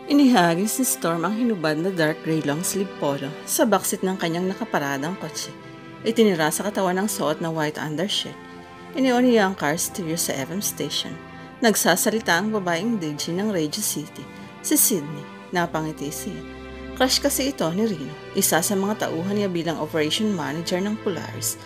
Inihagis ni Storm ang hinubad na dark gray long sleeve polo sa backseat ng kanyang nakaparadang kotse. Itinira sa katawan ng suot na white undershirt. Iniwan niya ang car stereo sa FM station. Nagsasalita ang babaeng DJ ng Radio City, si Sydney. Napangiti siya. Crush kasi ito ni Rino, isa sa mga tauhan niya bilang operation manager ng Polaris.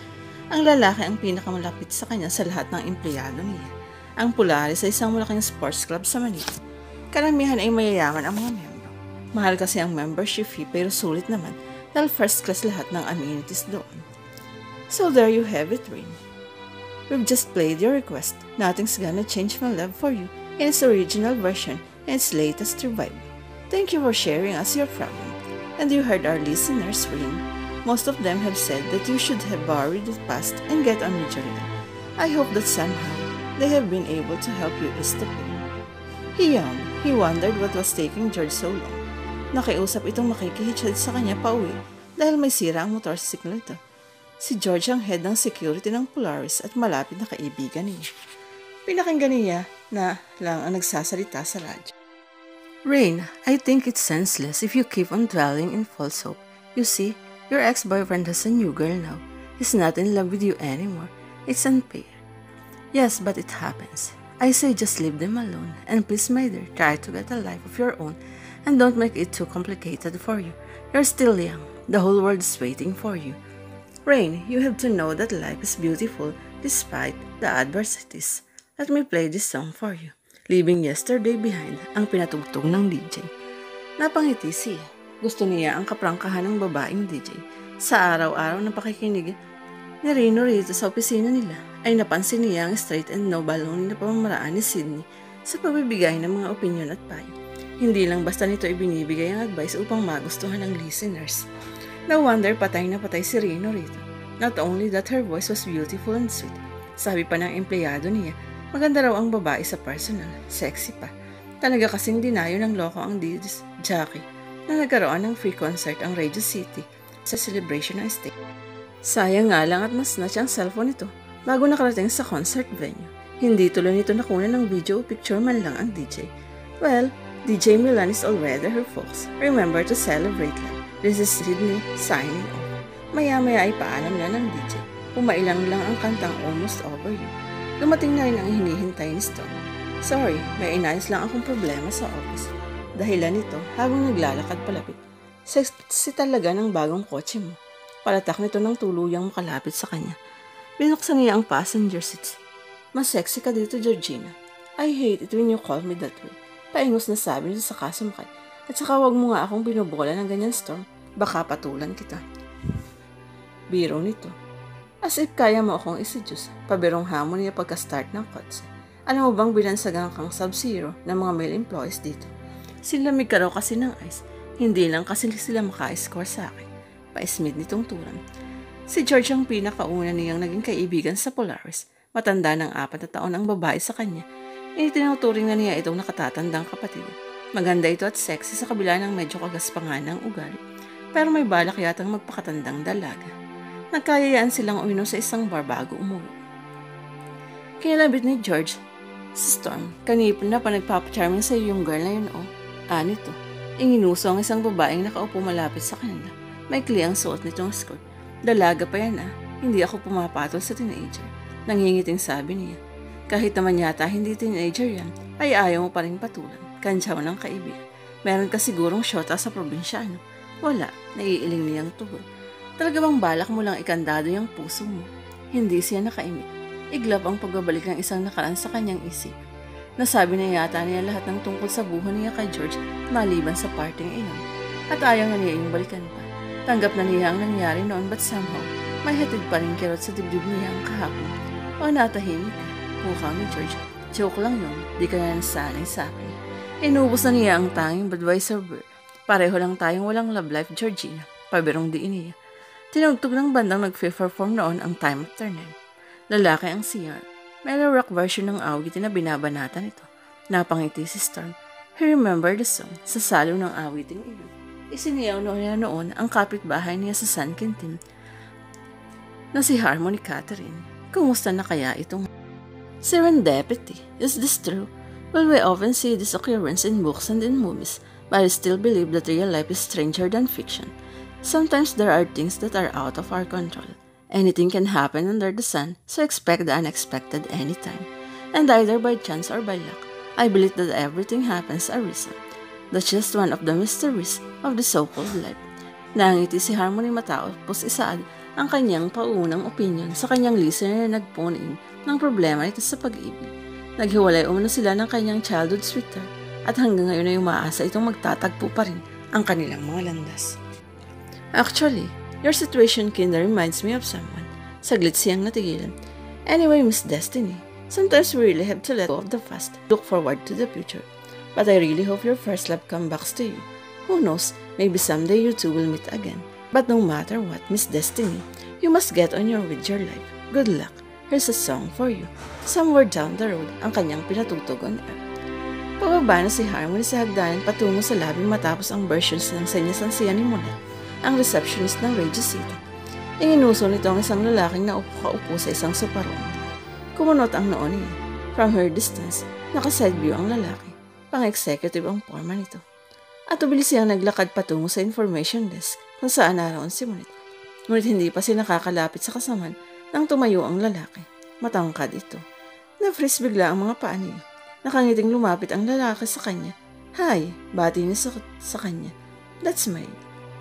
Ang lalaki ang pinakamalapit sa kanya sa lahat ng empleyado niya. Ang Polaris ay isang malaking sports club sa Manila. Karamihan ay mayayaman ang mga miyembro. Mahal kasi ang membership fee pero sulit naman dahil first class lahat ng amenities doon. So there you have it, Rain. We've just played your request. Nothing's gonna change my love for you in its original version and its latest revival. Thank you for sharing us your problem. And you heard our listeners, Rain. Most of them have said that you should have buried the past and get on with your life. I hope that somehow they have been able to help you ease the pain. He yawned. He wondered what was taking George so long. Nakiusap itong makikihitchad sa kanya pauwi dahil may sira ang motorsiklo ito. Si George ang head ng security ng Polaris at malapit na kaibigan niya. Pinakinggan niya na lang ang nagsasalita sa radyo. Rain, I think it's senseless if you keep on dwelling in false hope. You see, your ex-boyfriend has a new girl now. He's not in love with you anymore. It's unfair. Yes, but it happens. I say just leave them alone, and please, my dear, try to get a life of your own, and don't make it too complicated for you. You're still young. The whole world is waiting for you. Rain, you have to know that life is beautiful despite the adversities. Let me play this song for you. Leaving Yesterday Behind ang pinatugtog ng DJ. Napangiti siya. Gusto niya ang kaprangkahan ng babaeng DJ. Sa araw-araw na pakikinig ni Rino rito sa opisina nila, ay napansin niya ang straight and no balon na pamamaraan ni Sydney sa pagbibigay ng mga opinyon at payo. Hindi lang basta nito ibinibigay ang advice upang magustuhan ng listeners. No wonder patay na patay si Rino rito. Not only that her voice was beautiful and sweet. Sabi pa ng empleyado niya, maganda raw ang babae sa personal, sexy pa. Talaga kasing dinayo ng loko ang disc jockey na nagkaroon ng free concert ang Radio City sa celebration ng state. Sayang nga lang at nasnatch ang cellphone nito bago nakarating sa concert venue. Hindi tuloy nito nakunan ng video o picture man lang ang DJ. Well, DJ Milan is already her folks. Remember to celebrate life. This is Sydney signing off. Maya-maya ay paalam na ng DJ. Pumailang lang ang kantang Almost Over You. Dumating na rin ang hinihintay ni Storm. Sorry, may inayos lang akong problema sa office. Dahilan nito, habang naglalakad palapit, sexy talaga ng bagong kotse mo. Palatak nito ng tuluyang makalapit sa kanya. Binuksan niya ang passenger seats. Mas sexy ka dito, Georgina. I hate it when you call me that way. Paingos na sabi niya sa kasumkay. At saka wag mo nga akong binubola ng ganyan, Storm. Baka patulan kita. Biro nito. As if kaya mo akong isidyos. Pabirong hamon niya pagka-start ng kotse. Alam mo bang binansagang kang sub-zero ng mga male employees dito? Sinlamig ka raw kasi ng ice. Hindi lang kasi sila maka-score sa akin. Pa-smid nitong turan. Si George ang pinakauna niyang naging kaibigan sa Polaris. Matanda ng 4 na taon ang babae sa kanya. Itinuturing na niya itong nakatatandang kapatid. Maganda ito at sexy sa kabila ng medyo kagaspangan ng ugali. Pero may balak yatang magpakatandang dalaga. Nagkayayaan silang uminom sa isang bar bago umuwi. Kinalabit ni George, si Storm, kanipon na pa nagpapacharming sa yung girl na yun Anito. Inginuso ang isang babaeng nakaupo malapit sa kanila. May kli ang suot nitong skirt. Dalaga pa yan Hindi ako pumapatol sa teenager. Nangingiting sabi niya. Kahit naman yata hindi teenager yan, ay ayaw mo pa rin patulan. Kantsaw ng kaibigan. Meron ka sigurong syota sa probinsya, Wala, naiiling niyang tugon. Talaga bang balak mo lang ikandado yung puso mo? Hindi siya nakaimik. Iglap ang pagbabalik ng isang nakaraan sa kanyang isip. Nasabi na yata niya lahat ng tungkol sa buhay niya kay George maliban sa parting iyon. At ayaw na niya yung balikan pa. Tanggap na niya ang nangyari noon but somehow, may hatid pa rin kirot sa dibdib niya ang kahapon. O natahimik ka. Mukha ni George. Joke lang yun. Di ka na nasanay sa akin. Inubos na niya ang tanging Budweiser beer. Pareho lang tayong walang love life, Georgina. Pabirong diin niya. Tinugtog ng bandang nag-perform noon ang Time After Nine. Lalaki ang CR. May rock version ng awitin na binabanatan ito. Napangiti si Storm. He remembered the song sa salo ng awiting iyon. Isiniyaw niya noon ang kapitbahay niya sa San Quintin na si Harmony Catherine. Kumusta na kaya itong serendipity? Is this true? Well, we often see this occurrence in books and in movies, but I still believe that real life is stranger than fiction. Sometimes there are things that are out of our control. Anything can happen under the sun, so expect the unexpected anytime. And either by chance or by luck, I believe that everything happens a reason. That's just one of the mysteries of the so-called life. Nangiti si Harmony matapos isaad ang kanyang paunang opinion sa kanyang listener na nag-phone in ng problema nito sa pag-ibig. Naghiwalay umano sila ng kanyang childhood sweetheart at hanggang ngayon ay umaasa itong magtatagpo pa rin ang kanilang mga landas. Actually, your situation kinda reminds me of someone. Saglit siyang natigilan. Anyway, Miss Destiny, sometimes we really have to let go of the past, look forward to the future. But I really hope your first love comes back to you. Who knows, maybe someday you two will meet again. But no matter what, Miss Destiny, you must get on with your life. Good luck. Here's a song for you. Somewhere down the road, ang kanyang pinatutog on air. Pababa na si Harmony sa hagdanan patungo sa labi matapos ang versions ng sanya-sansiya ni Monet, ang receptionist ng Radio City. Inginuso nito ang isang lalaking na upo sa isang soparon. Kumunot ang noo niya. From her distance, naka-side view ang lalaki. Pang-executive ang forma nito. At ubilis siyang naglakad patungo sa information desk kung saan naroon si Monet. Ngunit hindi pa siya nakakalapit sa kasamaan nang tumayo ang lalaki. Matangkad ito. Na-freeze bigla ang mga paa niya. Nakangiting lumapit ang lalaki sa kanya. Hi, bati niya sa kanya. That's mine.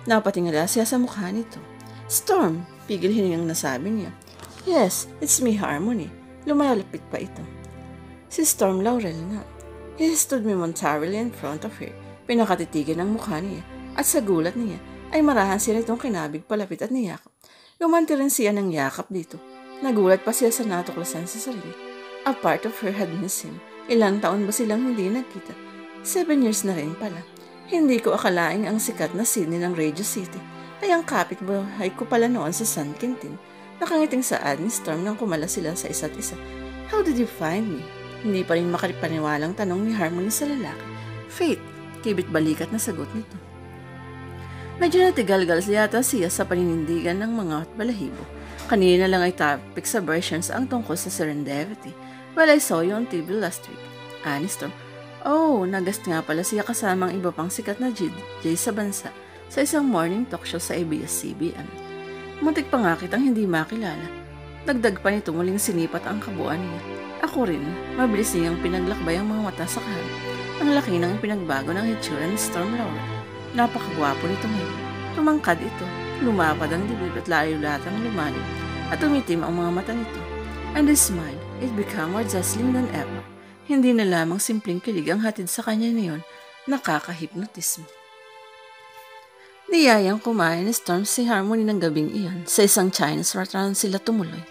Napatingala siya sa mukha nito. Storm, pigil hiningang nasabi niya. Yes, it's me, Harmony. Lumalapit pa ito. Si Storm Laurel na. He stood momentarily in front of her. Pinakatitigan ang mukha niya at sa gulat niya ay marahan siya nitong kinabig palapit at niyakap. Gumanti rin siya ng yakap dito. Nagulat pa siya sa natuklasan sa sarili. A part of her had missed him. Ilang taon ba silang hindi nagkita? 7 years na rin pala. Hindi ko akalaing ang sikat na Sydney ng Radio City ay ang kapitbahay ko pala noon sa San Quintin. Nakangiting saad ni Storm nang kumala sila sa isa't isa. How did you find me? Hindi pa rin makaripaniwalang tanong ni Harmony sa lalaki. Fate, kibit balikat na sagot nito. Medyo natigalgal yata siya sa paninindigan ng mga balahibo. Kanina lang ay topic sa versions ang tungkol sa serendipity. Well, I saw you on TV last week. Ani Storm. Oh, nagast nga pala siya kasamang iba pang sikat na DJ sa bansa sa isang morning talk show sa ABS-CBN. Muntik pa nga kitang hindi makilala. Dagdag pa nito muling sinipat ang kabuuan niya. Ako rin, mabilis niyang pinaglakbay ang mga mata sa kaharap. Ang laki ng pinagbago ng hitsura ni Storm Laurel. Napakagwapo nito ngayon. Tumangkad ito, lumapad ang dibdib at layo-latang lumalim at umitim ang mga mata nito. And his smile, it became more dazzling than ever. Hindi na lamang simpleng kilig ang hatid sa kanya niyon, nakaka-hypnotism. Niyayang kumain ni Storm si Harmony ng gabing iyon. Sa isang Chinese restaurant sila tumuloy.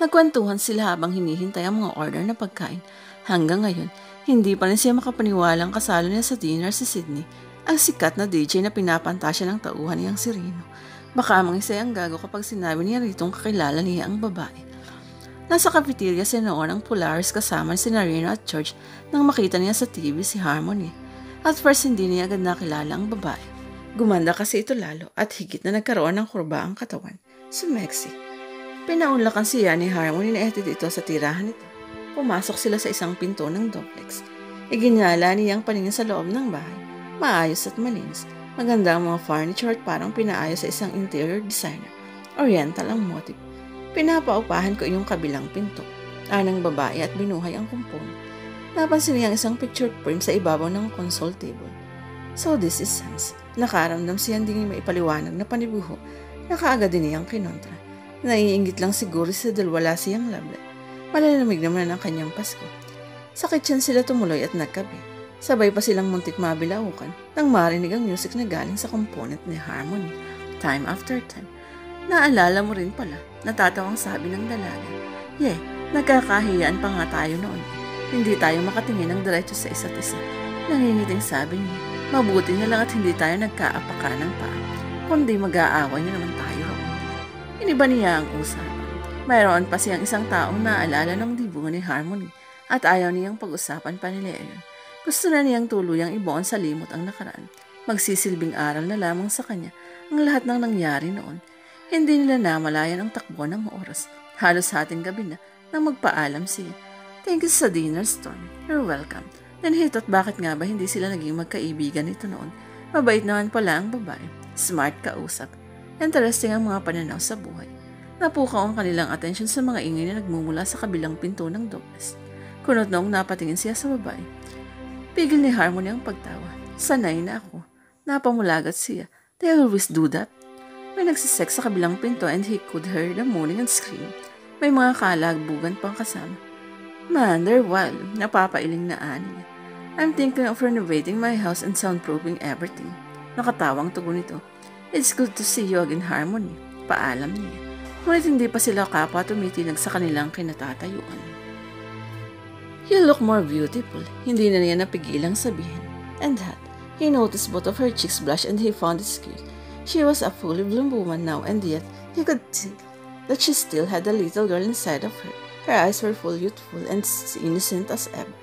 Nagkwentuhan sila habang hinihintay ang mga order na pagkain. Hanggang ngayon, hindi pa rin siya makapaniwalang kasalo niya sa dinner si Sydney, ang sikat na DJ na pinapantasya ng tauhan niyang si Reno. Baka mangisay ang gago kapag sinabi niya ritong kakilala niya ang babae. Nasa cafeteria si noon ang Polaris kasama si Reno at George nang makita niya sa TV si Harmony. At first hindi niya agad nakilala ang babae. Gumanda kasi ito lalo at higit na nagkaroon ng kurba ang katawan. Sumexy. Pinaunlakan siya ni Harmony na etid ito sa tirahan nito. Pumasok sila sa isang pinto ng duplex. Iginala niya ang paningin sa loob ng bahay. Maayos at malinis. Maganda ang mga furniture at parang pinaayos sa isang interior designer. Oriental ang motif. Pinapaupahan ko yung kabilang pinto. Anang babae at binuhay ang kumpong. Napansin niya ang isang picture frame sa ibabaw ng console table. So this is sense. Nakaramdam siya hindi maipaliwanag na panibuho. Nakaagad din niyang kinontra. Naiingit lang siguro siya dahil wala siyang labla. Malalamig naman ang kanyang Pasko. Sa kitchen sila tumuloy at nagkape. Sabay pa silang muntik mabilaukan nang marinig ang music na galing sa component ni Harmony. Time after time. Naalala mo rin pala, natatawang sabi ng dalaga. Nagkakahiyaan pa nga tayo noon. Hindi tayo makatingin ng diretso sa isa't isa. Nangingiting sabi niya, mabuti na lang at hindi tayo nagkaapaka ng paa, kundi mag-aaway na naman tayo. Iniba niya ang usapan. Mayroon pa siyang isang taong naaalala ng dibungan ni Harmony at ayaw niyang pag-usapan pa nila iyon. Gusto na niyang tuluyang ibuon sa limot ang nakaraan. Magsisilbing aral na lamang sa kanya ang lahat ng nangyari noon. Hindi nila namalayan ang takbo ng oras. Halos hating gabi na nang magpaalam siya. Thank you sa dinner, Storm. You're welcome. Then he thought bakit nga ba hindi sila naging magkaibigan ito noon. Mabait naman pala ang babae, smart kausap. Interesting ang mga pananaw sa buhay. Napukaw ang kanilang atensyon sa mga ingay na nagmumula sa kabilang pinto ng Douglas. Kunot noong napatingin siya sa babae. Pigil ni Harmony ang pagtawa. Sanay na ako. Napamulagat siya. They always do that. May nagsisex sa kabilang pinto and he could hear the moaning and scream. May mga kalagbugan pang kasama. Man, they're wild. Napapailing na ani. I'm thinking of renovating my house and soundproofing everything. Nakatawang tugon nito. It's good to see you again, Harmony. Paalam niya. Ngunit hindi pa sila kapwa tumitinag sa kanilang kinatatayuan. You look more beautiful. Hindi na niya napigilang sabihin. And that, he noticed both of her cheeks blush and he found it cute. She was a fully bloomed woman now, and yet he could see that she still had a little girl inside of her. Her eyes were full, youthful, and innocent as ever.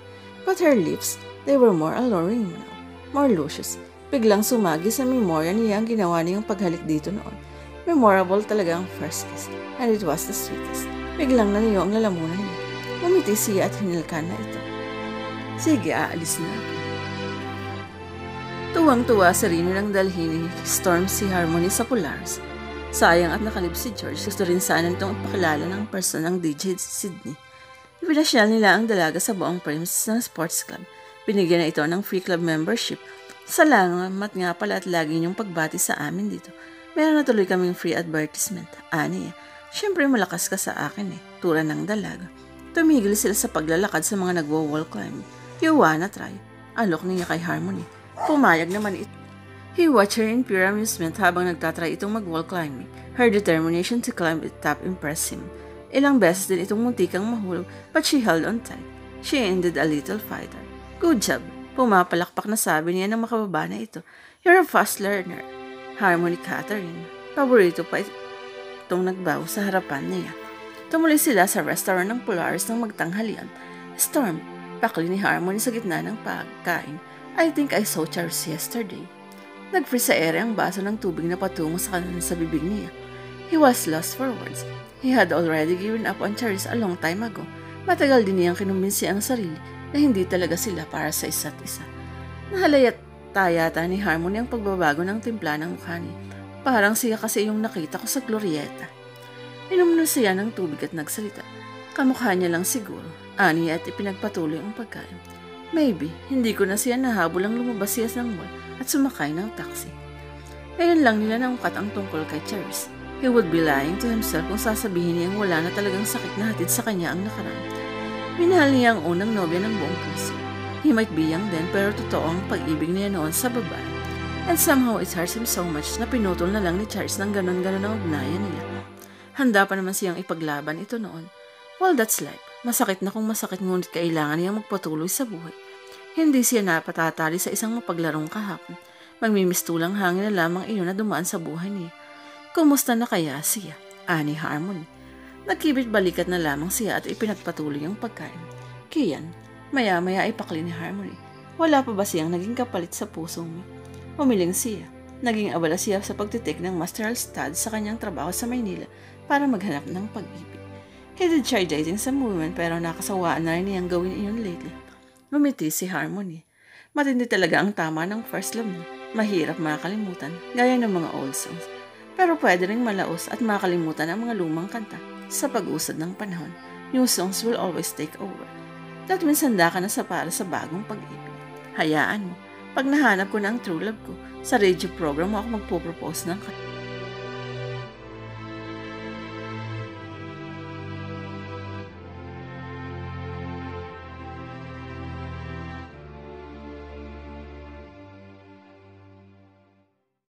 But her lips, they were more alluring now, more luscious. Biglang sumagi sa memorya niya ang ginawa niyang paghalik dito noon. Memorable talaga ang first kiss, and it was the sweetest. Biglang naniyo ang lalamunan niya. Umiti siya at hinilkan na ito. Sige, aalis na ako. Tuwang-tuwa sa rin ng dalhin ni Storm si Harmony sa Polaris. Sayang at nakalib si George. Gusto rin sana itong ipakilala ng person ng DJ Sydney. Ipinasyal nila ang dalaga sa buong premises ng sports club. Binigyan na ito ng free club membership. Salamat nga pala at lagi niyong pagbati sa amin dito. Meron na tuloy kaming free advertisement. Ani, syempre malakas ka sa akin tura ng dalaga. Tumigil sila sa paglalakad sa mga nagwo-wall climbing. You wanna try? Alok niya kay Harmony. Pumayag naman ito. He watched her in pure amusement habang nagtatry itong mag-wall climbing. Her determination to climb the top impressed him. Ilang beses din itong muntikang mahulog, but she held on tight. She ended a little fighter. Good job. Pumapalakpak na sabi niya ng makababa na ito. You're a fast learner. Harmony Catherine. Paborito pa itong nagbaw sa harapan niya. Tumuloy sila sa restaurant ng Polaris ng magtanghalian. Storm, pakli ni Harmony sa gitna ng pagkain. I think I saw Charles yesterday. Nag-freeze sa ere ang baso ng tubig na patungo sa kanan sa bibig niya. He was lost for words. He had already given up on Charles a long time ago. Matagal din niyang kinumbinsi ang sarili na hindi talaga sila para sa isa't isa. Nahalayat yata ni Harmony ang pagbabago ng timpla ng mukha niya. Parang siya kasi yung nakita ko sa Glorieta. Inumin siya ng tubig at nagsalita. Kamukha niya lang siguro. Ani at ipinagpatuloy ang pagkain. Maybe, hindi ko na siya nahabol ang lumabas siya ng mall at sumakay ng taxi. Ngayon lang nila naungkat ang tungkol kay Charles. He would be lying to himself kung sasabihin niyang wala na talagang sakit na hatid sa kanya ang nakaraan. Minahal niya ang unang nobya ng buong puso. He might be young then pero totoo ang pag-ibig niya noon sa babae. And somehow it hurts him so much na pinutol na lang ni Charles ng ganon-ganon ang ugnayan nila. Handa pa naman siyang ipaglaban ito noon. Well, that's life. Masakit na kung masakit ngunit kailangan niyang magpatuloy sa buhay. Hindi siya napatatali sa isang mapaglarong kahapon. Magmimistulang hangin na lamang iyon na dumaan sa buhay niya. Kumusta na kaya siya? Ani Harmony. Nagkibit balikat na lamang siya at ipinagpatuloy ang pagkain. Kiyan, maya-maya ay pakli ni Harmony. Wala pa ba siyang naging kapalit sa pusong mo? Umiling siya. Naging abala siya sa pagtitik ng masteral stud sa kanyang trabaho sa Maynila para maghanap ng pag-ibig. He did try dating some women pero nakasawaan na rin niyang gawin iyon lately. Lumiti si Harmony. Matindi talaga ang tama ng first love niya. Mahirap makalimutan, gaya ng mga old songs. Pero pwede ring malaos at makalimutan ang mga lumang kanta. Sa pag-usad ng panahon, new songs will always take over. That means handa ka na para sa bagong pag-ibig. Hayaan mo, pag nahanap ko na ang true love ko, sa radio program mo ako magpo-propose ng kanta.